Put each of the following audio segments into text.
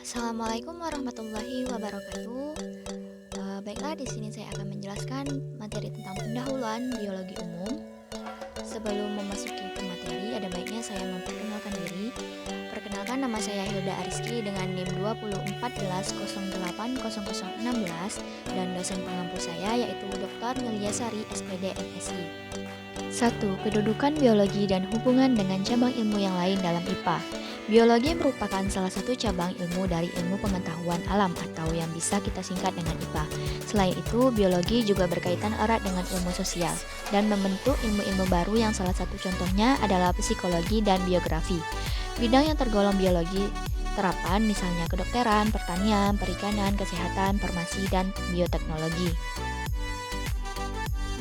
Assalamualaikum warahmatullahi wabarakatuh. Baiklah, di sini saya akan menjelaskan materi tentang pendahuluan biologi umum. Sebelum memasuki ke materi, ada baiknya saya memperkenalkan diri. Perkenalkan, nama saya Hilda Ariski dengan NIM 2014080016 dan dosen pengampu saya yaitu Dr. Milyasari SPD MSI. 1. Kedudukan biologi dan hubungan dengan cabang ilmu yang lain dalam IPA. Biologi merupakan salah satu cabang ilmu dari ilmu pengetahuan alam atau yang bisa kita singkat dengan IPA. Selain itu, biologi juga berkaitan erat dengan ilmu sosial dan membentuk ilmu-ilmu baru yang salah satu contohnya adalah psikologi dan biografi. Bidang yang tergolong biologi terapan misalnya kedokteran, pertanian, perikanan, kesehatan, farmasi, dan bioteknologi.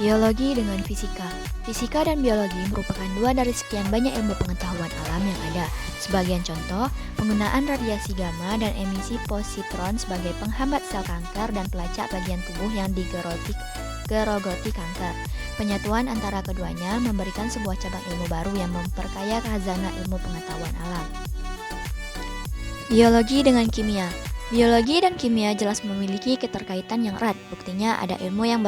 Biologi dengan fisika. Fisika dan biologi merupakan dua dari sekian banyak ilmu pengetahuan alam yang ada. Sebagian contoh, penggunaan radiasi gamma dan emisi positron sebagai penghambat sel kanker dan pelacak bagian tubuh yang digerogoti kanker. Penyatuan antara keduanya memberikan sebuah cabang ilmu baru yang memperkaya khazanah ilmu pengetahuan alam. Biologi dengan kimia. Biologi dan kimia jelas memiliki keterkaitan yang erat. Buktinya ada ilmu yang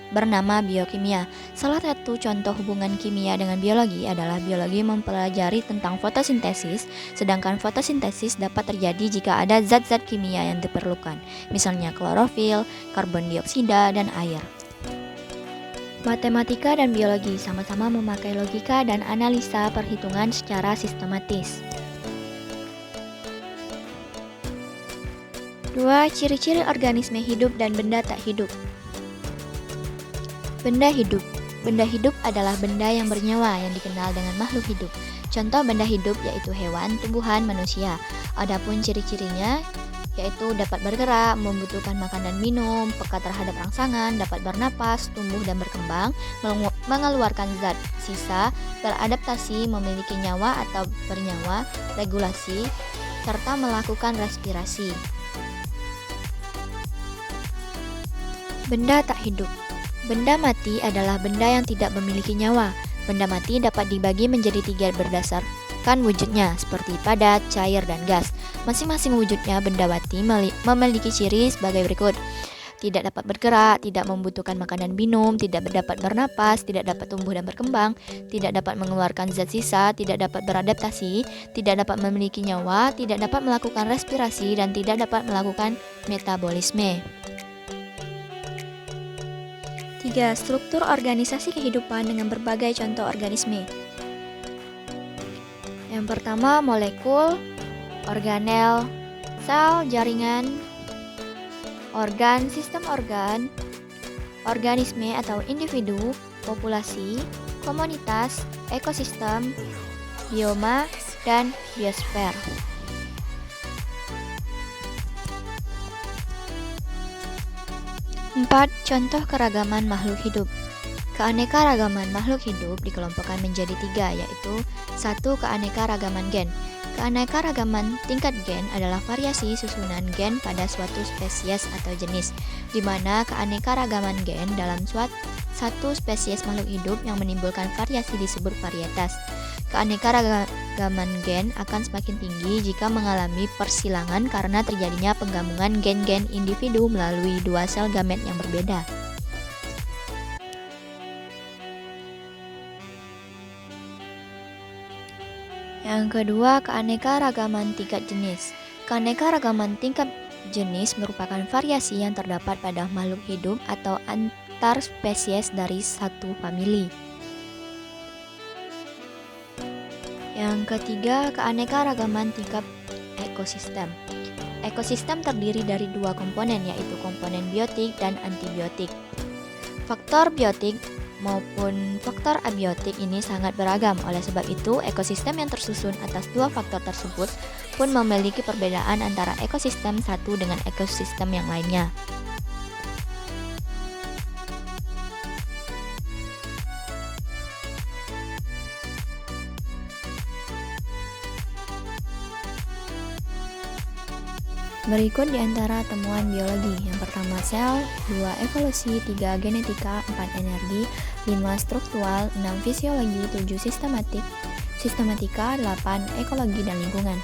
bernama biokimia. Salah satu contoh hubungan kimia dengan biologi adalah biologi mempelajari tentang fotosintesis, sedangkan fotosintesis dapat terjadi jika ada zat-zat kimia yang diperlukan, misalnya klorofil, karbon dioksida, dan air. Matematika dan biologi sama-sama memakai logika dan analisa perhitungan secara sistematis. 2. Ciri-ciri organisme hidup dan benda tak hidup. Benda hidup. Benda hidup adalah benda yang bernyawa yang dikenal dengan makhluk hidup. Contoh benda hidup yaitu hewan, tumbuhan, manusia. Adapun ciri-cirinya yaitu dapat bergerak, membutuhkan makan dan minum, peka terhadap rangsangan, dapat bernapas, tumbuh dan berkembang, mengeluarkan zat sisa, beradaptasi, memiliki nyawa atau bernyawa, regulasi, serta melakukan respirasi. Benda tak hidup. Benda mati adalah benda yang tidak memiliki nyawa. Benda mati dapat dibagi menjadi 3 berdasarkan wujudnya, seperti padat, cair, dan gas. Masing-masing wujudnya benda mati memiliki ciri sebagai berikut. Tidak dapat bergerak, tidak membutuhkan makan dan minum, tidak dapat bernapas, tidak dapat tumbuh dan berkembang, tidak dapat mengeluarkan zat sisa, tidak dapat beradaptasi, tidak dapat memiliki nyawa, tidak dapat melakukan respirasi, dan tidak dapat melakukan metabolisme. 3. Struktur organisasi kehidupan dengan berbagai contoh organisme. Yang pertama, molekul, organel, sel, jaringan, organ, sistem organ, organisme atau individu, populasi, komunitas, ekosistem, bioma, dan biosfer. 4. Contoh keragaman makhluk hidup. Keanekaragaman makhluk hidup dikelompokkan menjadi 3, yaitu 1. Keanekaragaman gen. Keanekaragaman tingkat gen adalah variasi susunan gen pada suatu spesies atau jenis, di mana keanekaragaman gen dalam satu spesies makhluk hidup yang menimbulkan variasi disebut varietas. Keanekaragaman gen akan semakin tinggi jika mengalami persilangan karena terjadinya penggabungan gen-gen individu melalui 2 sel gamet yang berbeda. Yang kedua, keanekaragaman tingkat jenis. Keanekaragaman tingkat jenis merupakan variasi yang terdapat pada makhluk hidup atau antar spesies dari satu famili. Yang ketiga, keanekaragaman tingkat ekosistem. Ekosistem terdiri dari 2 komponen, yaitu komponen biotik dan antibiotik. Faktor biotik maupun faktor abiotik ini sangat beragam. Oleh sebab itu, ekosistem yang tersusun atas 2 faktor tersebut pun memiliki perbedaan antara ekosistem satu dengan ekosistem yang lainnya. Berikut di antara temuan biologi. Yang pertama sel, 2 evolusi, 3 genetika, 4 energi, 5 struktural, 6 fisiologi, 7 sistematika, 8 ekologi dan lingkungan.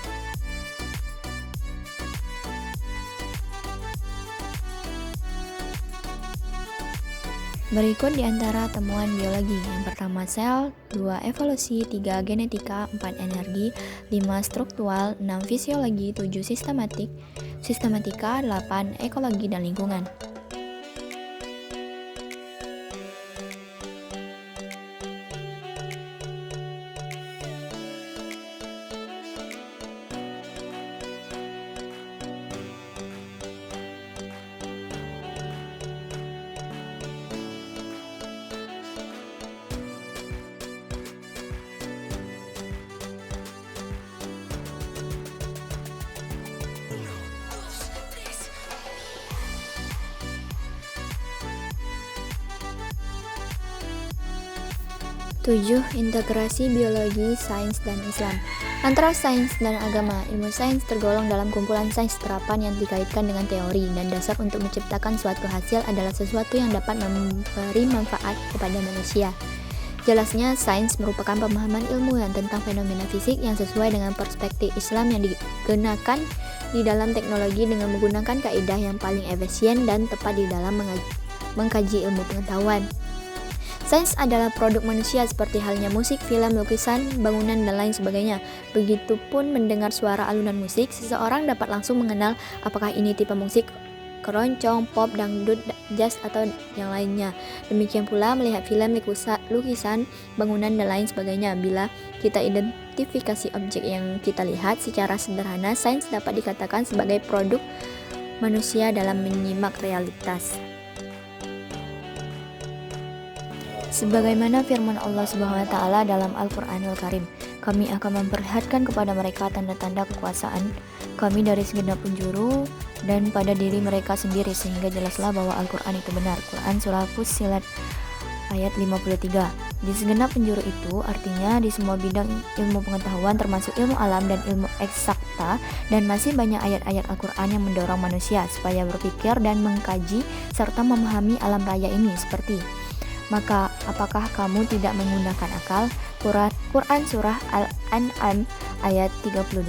Berikut di antara temuan biologi. Yang pertama sel, 2 evolusi, 3 genetika, 4 energi, 5 struktural, 6 fisiologi, 7 sistematika, 8 ekologi dan lingkungan. Tujuh, integrasi biologi, sains, dan Islam. Antara sains dan agama, ilmu sains tergolong dalam kumpulan sains terapan yang dikaitkan dengan teori, dan dasar untuk menciptakan suatu hasil adalah sesuatu yang dapat memberi manfaat kepada manusia. Jelasnya, sains merupakan pemahaman ilmuwan tentang fenomena fisik yang sesuai dengan perspektif Islam yang digunakan di dalam teknologi dengan menggunakan kaidah yang paling efisien dan tepat di dalam mengkaji ilmu pengetahuan. Sains adalah produk manusia seperti halnya musik, film, lukisan, bangunan, dan lain sebagainya. Begitupun mendengar suara alunan musik, seseorang dapat langsung mengenal apakah ini tipe musik keroncong, pop, dangdut, jazz, atau yang lainnya. Demikian pula melihat film, lukisan, bangunan, dan lain sebagainya. Bila kita identifikasi objek yang kita lihat secara sederhana, sains dapat dikatakan sebagai produk manusia dalam menyimak realitas. Sebagaimana firman Allah Subhanahu wa taala dalam Al-Qur'anul Karim, kami akan memperlihatkan kepada mereka tanda-tanda kekuasaan kami dari segenap penjuru dan pada diri mereka sendiri sehingga jelaslah bahwa Al-Qur'an itu benar. Quran Surah Fussilat ayat 53. Di segenap penjuru itu artinya di semua bidang ilmu pengetahuan termasuk ilmu alam dan ilmu eksakta, dan masih banyak ayat-ayat Al-Quran yang mendorong manusia supaya berpikir dan mengkaji serta memahami alam raya ini seperti: maka apakah kamu tidak menggunakan akal? Quran Surah Al-An'am ayat 32.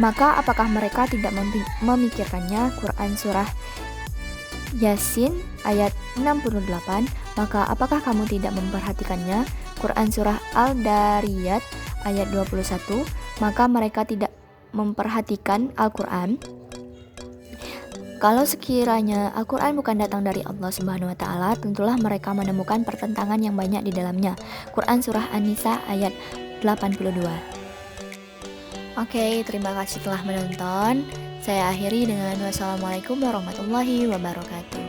Maka apakah mereka tidak memikirkannya? Quran Surah Yasin ayat 68. Maka apakah kamu tidak memperhatikannya? Quran Surah Al-Dariyat ayat 21. Maka mereka tidak memperhatikan Al-Quran. Kalau sekiranya Al-Quran bukan datang dari Allah Subhanahu wa taala, tentulah mereka menemukan pertentangan yang banyak di dalamnya. Quran Surah An-Nisa ayat 82. Oke, terima kasih telah menonton. Saya akhiri dengan wassalamualaikum warahmatullahi wabarakatuh.